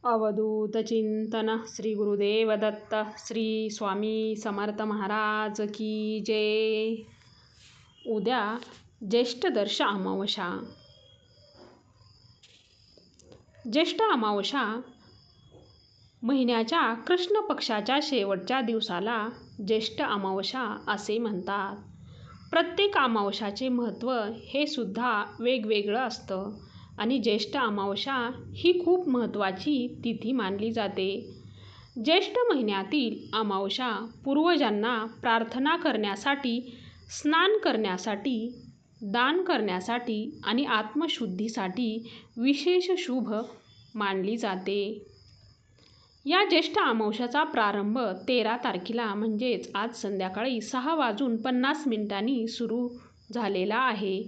अवधूत चिंतन श्री गुरुदेव दत्त श्री स्वामी समर्थ महाराज की जय। उद्या ज्येष्ठ दर्श अमावस्या। ज्येष्ठ अमावस्या महिन्याच्या कृष्ण पक्षाच्या शेवटच्या दिवसाला ज्येष्ठ अमावस्या असे म्हणतात. प्रत्येक अमावस्याचे महत्त्व हे सुद्धा वेगवेगळं असतं आणि ज्येष्ठ अमावस्या ही खूप महत्त्वाची तिथी मानली जाते. ज्येष्ठ महिन्यातील अमावस्या पूर्वजांना प्रार्थना करण्यासाठी, स्नान करण्यासाठी, दान करण्यासाठी आणि आत्मशुद्धीसाठी विशेष शुभ मानली जाते. या ज्येष्ठ अमावस्याचा प्रारंभ 13 तारखेला म्हणजेच आज संध्याकाळी 6:50 सुरू झालेला आहे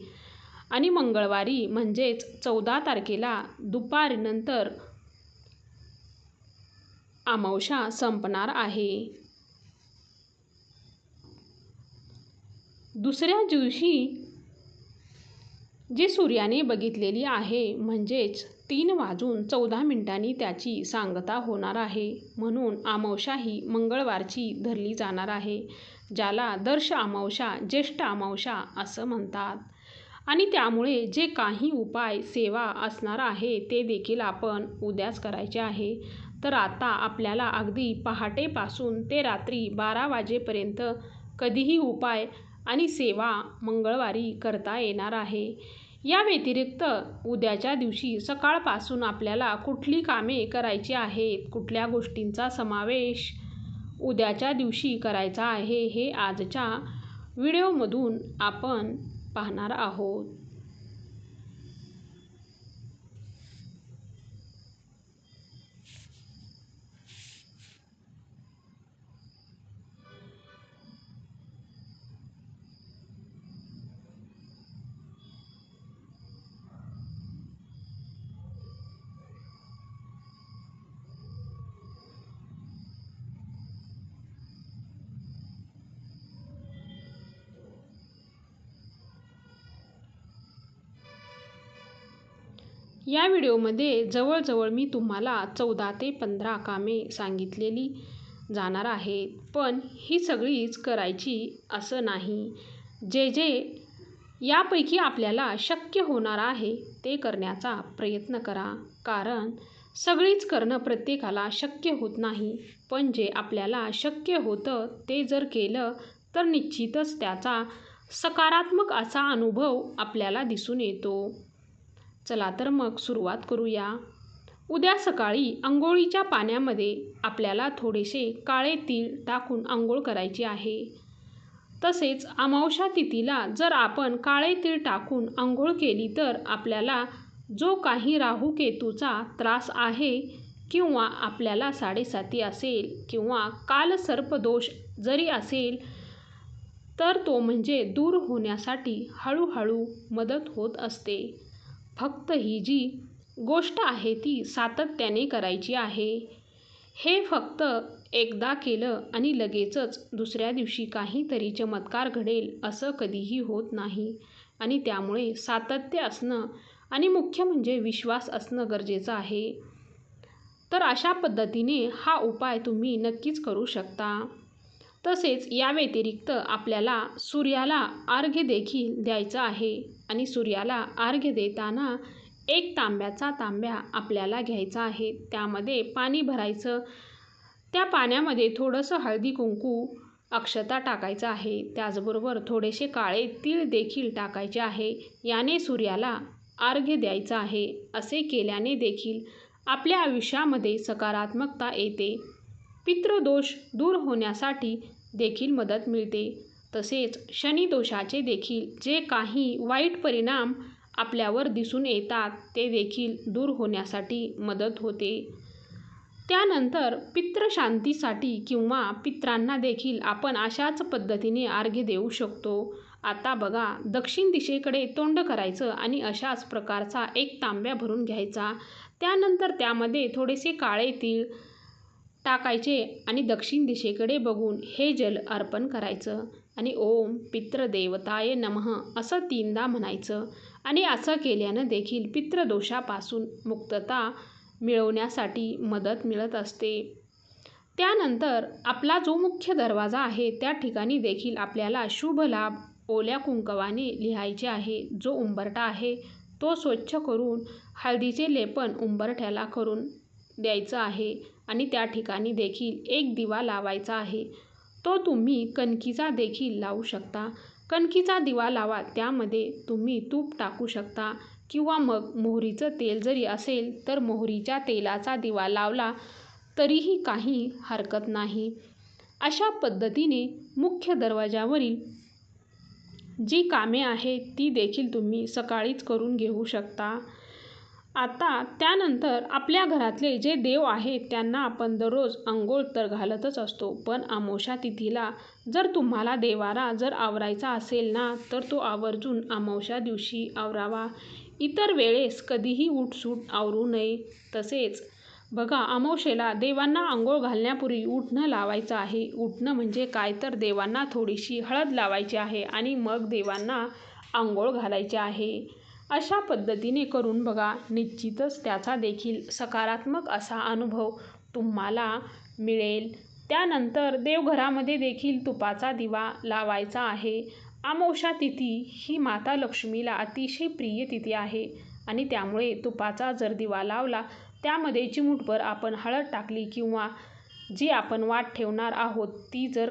आणि मंगळवारी म्हणजेच 14 तारखेला दुपारनंतर अमावस्या संपणार आहे. दुसऱ्या दिवशी जी सूर्याने बघितलेली आहे म्हणजेच 3:14 त्याची सांगता होणार आहे. म्हणून अमावस्या ही मंगळवारची धरली जाणार आहे, ज्याला दर्श अमावस्या, ज्येष्ठ अमावस्या असं म्हणतात. आणि त्यामुळे जे काही उपाय, सेवा असणार आहे ते देखील आपण उद्याच करायचे आहे. तर आता आपल्याला अगदी पहाटेपासून ते रात्री 12 वाजेपर्यंत कधीही उपाय आणि सेवा मंगळवारी करता येणार आहे. या व्यतिरिक्त उद्याच्या दिवशी सकाळपासून आपल्याला कुठली कामे करायची आहेत, कुठल्या गोष्टींचा समावेश उद्याच्या दिवशी करायचा आहे, हे आजच्या व्हिडिओमधून आपण पाहणार आहोत. या व्हिडिओमध्ये जवळजवळ मी तुम्हाला 14 ते 15 कामे सांगितलेली जाणार आहेत, पण ही सगळीच करायची असं नाही. जे यापैकी आपल्याला शक्य होणार आहे ते करण्याचा प्रयत्न करा, कारण सगळीच करणं प्रत्येकाला शक्य होत नाही. पण जे आपल्याला शक्य होतं ते जर केलं तर निश्चितच त्याचा सकारात्मक असा अनुभव आपल्याला दिसून येतो. चला तर मग सुरुवात करूया. उद्या सकाळी अंघोळीच्या पाण्यामध्ये आपल्याला थोडेसे काळे तीळ टाकून अंघोळ करायची आहे. तसेच अमावस्या तिथीला जर आपण काळे तीळ टाकून अंघोळ केली तर आपल्याला जो काही राहू केतूचा त्रास आहे किंवा आपल्याला साडेसाती असेल किंवा कालसर्पदोष जरी असेल तर तो म्हणजे दूर होण्यासाठी हळूहळू मदत होत असते. फक्त ही जी गोष्ट आहे ती सातत्याने करायची आहे. हे फक्त एकदा केलं आणि लगेचच दुसऱ्या दिवशी काहीतरी चमत्कार घडेल असं कधीही होत नाही आणि त्यामुळे सातत्य असणं आणि मुख्य म्हणजे विश्वास असणं गरजेचं आहे. तर अशा पद्धतीने हा उपाय तुम्ही नक्कीच करू शकता. तसेच या व्यतिरिक्त आपल्याला सूर्याला अर्घ्य देखील द्यायचं आहे आणि सूर्याला अर्घ्य देताना 1 तांब्याचा तांब्या आपल्याला घ्यायचा आहे. त्यामध्ये पाणी भरायचं. त्या पाण्यामध्ये थोडंसं हळदी कुंकू अक्षता टाकायचं आहे. त्याचबरोबर थोडेसे काळे तीळ देखील टाकायचे आहे. याने सूर्याला अर्घ्य द्यायचं आहे. असे केल्याने देखील आपल्या आयुष्यामध्ये सकारात्मकता येते. पितृदोष दूर होण्यासाठी देखील मदत मिळते. तसेच शनिदोषाचे देखील जे काही वाईट परिणाम आपल्यावर दिसून येतात ते देखील दूर होण्यासाठी मदत होते. त्यानंतर पितृशांतीसाठी किंवा पितरांना देखील आपण अशाच पद्धतीने अर्घ्य देऊ शकतो. आता बघा, दक्षिण दिशेकडे तोंड करायचं आणि अशाच प्रकारचा 1 तांब्या भरून घ्यायचा. त्यानंतर त्यामध्ये थोडेसे काळे तीळ टाकायचे आणि दक्षिण दिशेकडे बघून हे जल अर्पण करायचं आणि ओम पितृदेवताय नमः असं 3दा म्हणायचं आणि असं केल्यानं देखील पितृदोषापासून मुक्तता मिळवण्यासाठी मदत मिळत असते. त्यानंतर आपला जो मुख्य दरवाजा आहे त्या ठिकाणी देखील आपल्याला शुभ लाभ ओल्या कुंकवाने लिहायचे आहे. जो उंबरठा आहे तो स्वच्छ करून हळदीचे लेपन उंबरठ्याला करून द्यायचं आहे आणि त्या ठिकाणी देखील एक दिवा लावायचा आहे. तो तुम्ही कणकीचा देखील लावू शकता. कणकीचा दिवा लावा, त्यामध्ये तुम्ही तूप टाकू शकता किंवा मग मोहरीचं तेल जरी असेल तर मोहरीच्या तेलाचा दिवा लावला तरीही काही हरकत नाही. अशा पद्धतीने मुख्य दरवाजावरील जी कामे आहेत ती देखील तुम्ही सकाळीच करून घेऊ शकता. आता त्यानंतर आपल्या घरातले जे देव आहेत त्यांना आपण दररोज अंघोळ तर घालतच असतो, पण अमावास्या तिथीला जर तुम्हाला देवारा जर आवरायचा असेल ना तर तो आवर्जून अमावास्या दिवशी आवरावा. इतर वेळेस कधीही उठसूट आवरू नये. तसेच बघा, अमावास्येला देवांना अंघोळ घालण्यापूर्वी उटणं लावायचं आहे. उटणं म्हणजे काय तर देवांना थोडीशी हळद लावायची आहे आणि मग देवांना अंघोळ घालायचे आहे. अशा पद्धतीने करून बघा, निश्चितच त्याचा देखील सकारात्मक असा अनुभव तुम्हाला मिळेल. त्यानंतर देवघरामध्ये देखील तुपाचा दिवा लावायचा आहे. अमावास्या तिथी ही माता लक्ष्मीला अतिशय प्रिय तिथी आहे आणि त्यामुळे तुपाचा जर दिवा लावला, त्यामध्ये चिमूटभर आपण हळद टाकली किंवा जी आपण वात ठेवणार आहोत ती जर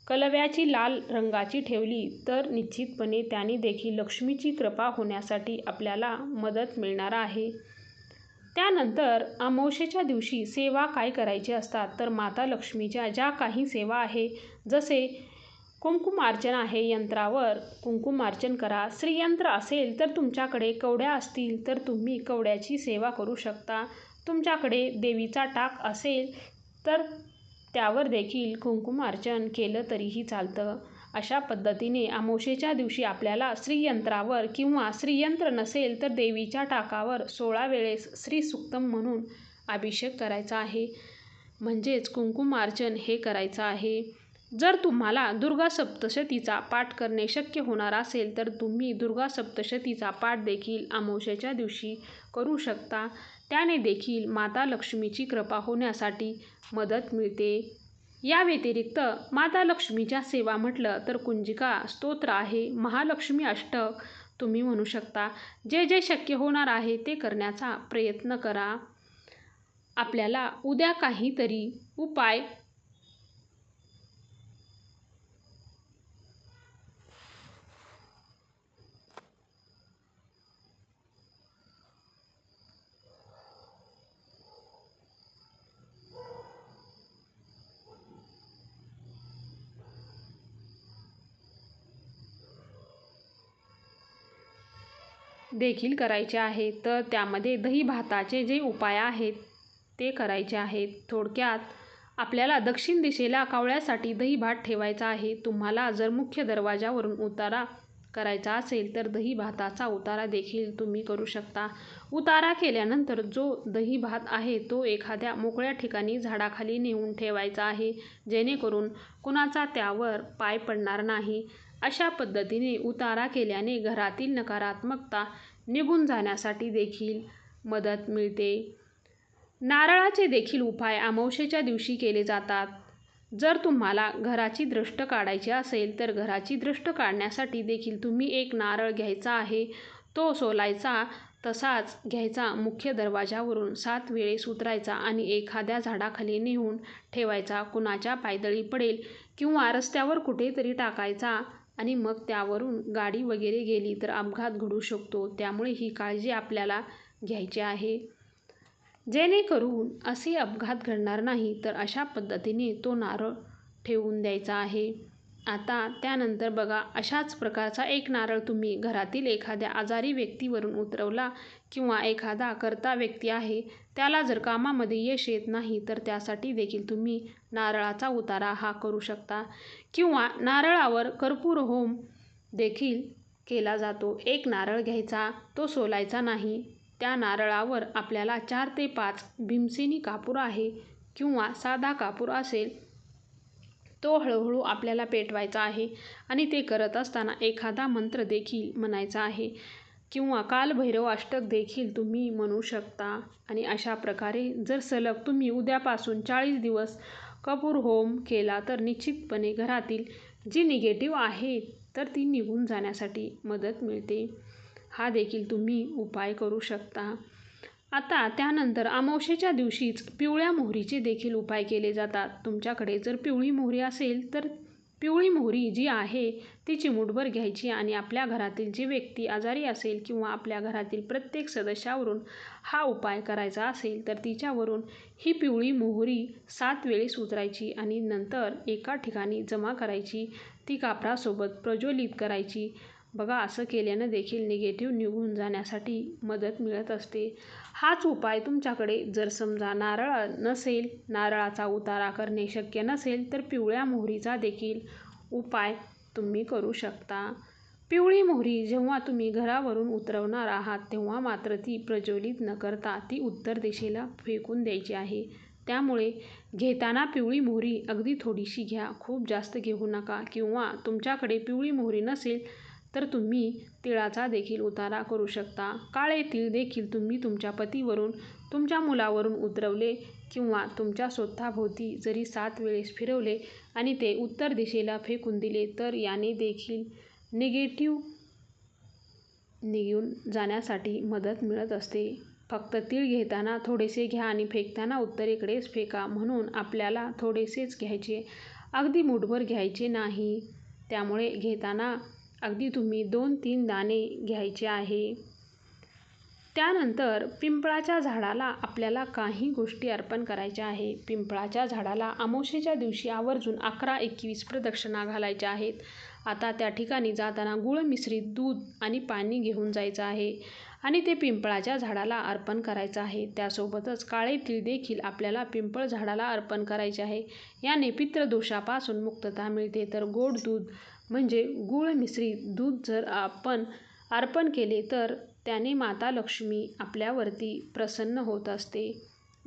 कलव्याची लाल रंगाची ठेवली तर निश्चितपणे त्याने देखील लक्ष्मीची कृपा होण्यासाठी आपल्याला मदत मिळणार आहे. त्यानंतर अमावास्येच्या दिवशी सेवा काय करायची असतात तर माता लक्ष्मीच्या ज्या काही सेवा आहे, जसे कुंकुमार्चन आहे, यंत्रावर कुंकुमार्चन करा. श्रीयंत्र असेल तर तुमच्याकडे कवड्या असतील तर तुम्ही कवड्याची सेवा करू शकता. तुमच्याकडे देवीचा टाक असेल तर त्यावर देखील कुंकुमार्चन केलं तरीही चालतं. अशा पद्धतीने अमावास्येच्या दिवशी आपल्याला श्रीयंत्रावर किंवा श्रीयंत्र नसेल तर देवीच्या टाकावर 16 वेळेस श्रीसूक्तम म्हणून अभिषेक करायचा आहे, म्हणजेच कुंकुमार्चन हे करायचं आहे. जर तुम्हाला दुर्गा सप्तशतीचा पाठ करणे शक्य होणार असेल तर तुम्ही दुर्गा सप्तशतीचा पाठ देखील अमावास्येच्या दिवशी करू शकता. त्याने देखील माता लक्ष्मीची कृपा होण्यासाठी मदत मिळते. या व्यतिरिक्त माता लक्ष्मीच्या सेवा म्हटलं तर कुंजिका स्तोत्र आहे, महालक्ष्मी अष्टक तुम्ही म्हणू शकता. जे जे शक्य होणार आहे ते करण्याचा प्रयत्न करा. आपल्याला उद्या काहीतरी उपाय देखील करायचे आहेत. तर त्यामध्ये दही भाताचे जे उपाय आहेत ते करायचे आहेत. थोडक्यात आपल्याला दक्षिण दिशेला कावळ्यासाठी दही भात ठेवायचा आहे. तुम्हाला जर मुख्य दरवाजावरून उतारा करायचा असेल तर दही भाताचा उतारा देखील तुम्ही करू शकता. उतारा केल्यानंतर जो दही भात आहे तो एखाद्या मोकळ्या ठिकाणी झाडाखाली नेऊन ठेवायचा आहे, जेणेकरून कुणाचा त्यावर पाय पडणार नाही. अशा पद्धतीने उतारा केल्याने घरातील नकारात्मकता निघून जाण्यासाठी देखील मदत मिळते. नारळाचे देखील उपाय अमावास्येच्या दिवशी केले जातात. जर तुम्हाला घराची दृष्ट काढायची असेल तर घराची दृष्ट काढण्यासाठी देखील तुम्ही एक नारळ घ्यायचा आहे. तो सोलायचा तसाच घ्यायचा, मुख्य दरवाजावरून 7 वेळेस उतरायचा आणि एखाद्या झाडाखाली नेऊन ठेवायचा. कुणाच्या पायदळी पडेल किंवा रस्त्यावर कुठेतरी टाकायचा आणि मग त्यावरून गाडी वगैरे गेली तर अपघात घडू शकतो. त्यामुळे ही काळजी आपल्याला घ्यायची आहे, जेणेकरून असे अपघात घडणार नाही. तर अशा पद्धतीने तो नारळ ठेवून द्यायचा आहे. आता त्यानंतर बघा, अशाच प्रकारचा एक नारळ तुम्ही घरातील एखाद्या आजारी व्यक्तीवरून उतरवला किंवा एखादा कर्ता व्यक्ती आहे त्याला जर कामामध्ये यश येत नाही तर त्यासाठी देखील तुम्ही नारळाचा उतारा हा करू शकता किंवा नारळावर कर्पूर होम देखील केला जातो. एक नारळ घ्यायचा, तो सोलायचा नाही. त्या नारळावर आपल्याला 4 ते 5 भीमसेनी कापूर आहे किंवा साधा कापूर असेल तो हळूहळू आपल्याला पेटवायचा आहे आणि ते करत असताना एखादा मंत्र देखील म्हणायचा आहे. किंवा कालभैरव अष्टक देखील तुम्ही म्हणू शकता. आणि अशा प्रकारे जर सलग तुम्ही उद्यापासून 40 दिवस कपूर होम केला तर निश्चितपणे घरातील जी निगेटिव्ह आहे तर ती निघून जाण्यासाठी मदत मिळते. हा देखील तुम्ही उपाय करू शकता. आता त्यानंतर अमावस्येच्या दिवशीच पिवळ्या मोहरीचे देखील उपाय केले जातात. तुमच्याकडे जर पिवळी मोहरी असेल तर पिवळी मोहरी जी आहे ती चिमूटभर घ्यायची आणि आपल्या घरातील जी व्यक्ती आजारी असेल किंवा आपल्या घरातील प्रत्येक सदस्यावरून हा उपाय करायचा असेल तर तिच्यावरून ही पिवळी मोहरी 7 वेळेस उतरायची आणि नंतर एका ठिकाणी जमा करायची. ती कापरासोबत प्रज्वलित करायची. बघा, असं केल्यानं देखील निगेटिव्ह निघून जाण्यासाठी मदत मिळत असते. हाच उपाय तुमच्याकडे जर समजा नारळ नसेल, नारळाचा उतारा करणे शक्य नसेल तर पिवळ्या मोहरीचा देखील उपाय तुम्ही करू शकता. पिवळी मोहरी जेव्हा तुम्ही घरावरून उतरवणार आहात तेव्हा मात्र ती प्रज्वलित न करता ती उत्तर दिशेला फेकून द्यायची आहे. त्यामुळे घेताना पिवळी मोहरी अगदी थोडीशी घ्या, खूप जास्त घेऊ नका. किंवा तुमच्याकडे पिवळी मोहरी नसेल तर तुम्ही तिळाचा देखील उतारा करू शकता. काळे तीळ देखील तुम्ही तुमच्या पतीवरून, तुमच्या मुलावरून उतरवले किंवा तुमच्या स्वतःभोवती जरी 7 वेळेस फिरवले आणि ते उत्तर दिशेला फेकून दिले तर याने देखील निगेटिव्ह निघून जाण्यासाठी मदत मिळत असते. फक्त तीळ घेताना थोडेसे घ्या आणि फेकताना उत्तरेकडेच फेका. म्हणून आपल्याला थोडेसेच घ्यायचे, अगदी मूठभर घ्यायचे नाही. त्यामुळे घेताना अगदी तुम्ही 2-3 दाणे घ्यायचे आहे. त्यानंतर पिंपळाच्या झाडाला आपल्याला काही गोष्टी अर्पण करायच्या आहे. पिंपळाच्या झाडाला अमावस्येच्या दिवशी आवर्जून 11-21 प्रदक्षिणा घालायच्या आहेत. आता त्या ठिकाणी जाताना गूळ मिश्रित दूध आणि पाणी घेऊन जायचं आहे आणि ते पिंपळाच्या झाडाला अर्पण करायचं आहे. त्यासोबतच काळे तीळ देखील आपल्याला पिंपळ झाडाला अर्पण करायचे आहे. याने पितृदोषापासून मुक्तता मिळते. तर गोड दूध म्हणजे गूळ मिश्रित दूध जर आपण अर्पण केले तर त्याने माता लक्ष्मी आपल्यावरती प्रसन्न होत असते.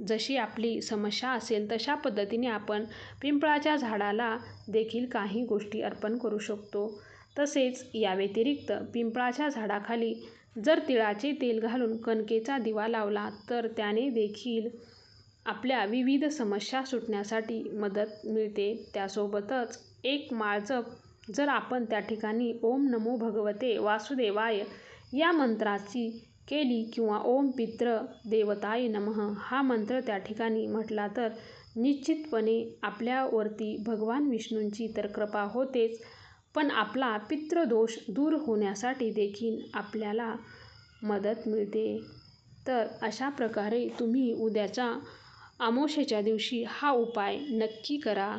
जशी आपली समस्या असेल तशा पद्धतीने आपण पिंपळाच्या झाडाला देखील काही गोष्टी अर्पण करू शकतो. तसेच या व्यतिरिक्त पिंपळाच्या झाडाखाली जर तिळाचे तेल घालून कणकेचा दिवा लावला तर त्याने देखील आपल्या विविध समस्या सुटण्यासाठी मदत मिळते. त्यासोबतच एक माळ जप जर आपण त्या ठिकाणी ओम नमो भगवते वासुदेवाय या मंत्राची केली किंवा ओम पितृ देवताय नमः हा मंत्र त्या ठिकाणी म्हटला तर निश्चितपणे आपल्यावरती भगवान विष्णूंची तर कृपा होतेच, पण आपला पितृदोष दूर होण्यासाठी देखील आपल्याला मदत मिळते. तर अशा प्रकारे तुम्ही उद्याच्या अमावस्येच्या दिवशी हा उपाय नक्की करा.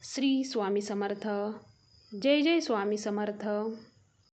श्री स्वामी समर्थ. जय जय स्वामी समर्थ.